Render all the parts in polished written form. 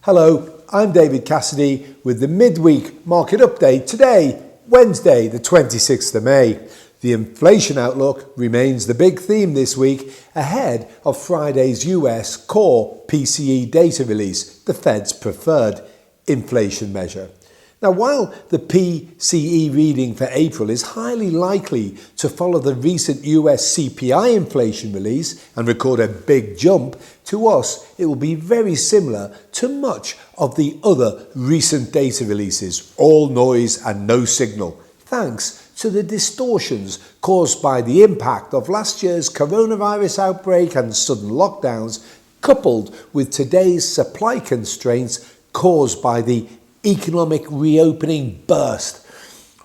Hello, I'm David Cassidy with the midweek market update today, Wednesday, the 26th of May. The inflation outlook remains the big theme this week ahead of Friday's US core PCE data release, the Fed's preferred inflation measure. Now, while the PCE reading for April is highly likely to follow the recent US CPI inflation release and record a big jump, to us it will be very similar to much of the other recent data releases, all noise and no signal, thanks to the distortions caused by the impact of last year's coronavirus outbreak and sudden lockdowns, coupled with today's supply constraints caused by the economic reopening burst.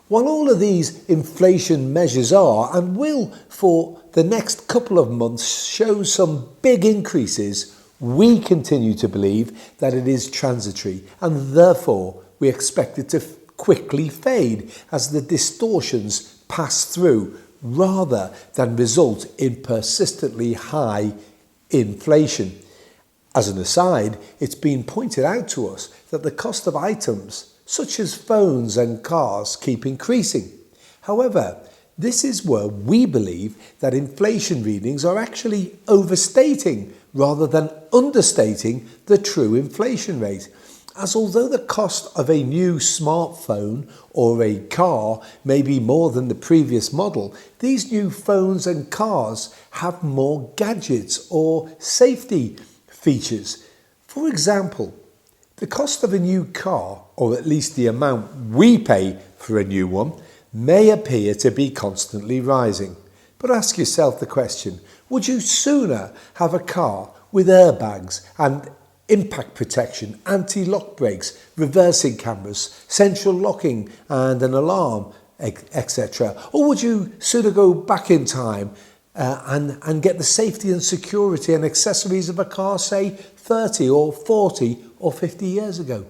While all of these inflation measures are and will for the next couple of months show some big increases, we continue to believe that it is transitory and therefore we expect it to quickly fade as the distortions pass through rather than result in persistently high inflation. As an aside, it's been pointed out to us that the cost of items, such as phones and cars, keep increasing. However, this is where we believe that inflation readings are actually overstating rather than understating the true inflation rate. As although the cost of a new smartphone or a car may be more than the previous model, these new phones and cars have more gadgets or safety features. For example, the cost of a new car, or at least the amount we pay for a new one, may appear to be constantly rising. But ask yourself the question, would you sooner have a car with airbags and impact protection, anti-lock brakes, reversing cameras, central locking and an alarm, etc.? Or would you sooner go back in time and get the safety and security and accessories of a car, say 30 or 40 or 50 years ago?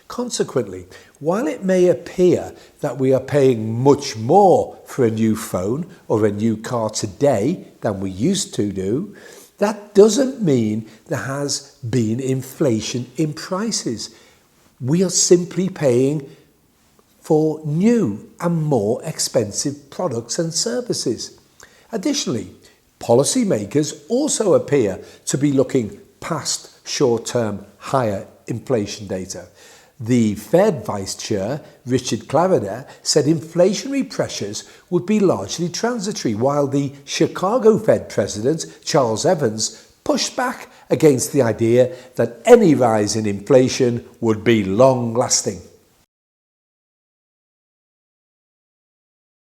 Consequently, while it may appear that we are paying much more for a new phone or a new car today than we used to do, that doesn't mean there has been inflation in prices. We are simply paying for new and more expensive products and services. Additionally, policymakers also appear to be looking past short-term higher inflation data. The Fed Vice Chair, Richard Clarida, said inflationary pressures would be largely transitory, while the Chicago Fed President, Charles Evans, pushed back against the idea that any rise in inflation would be long-lasting.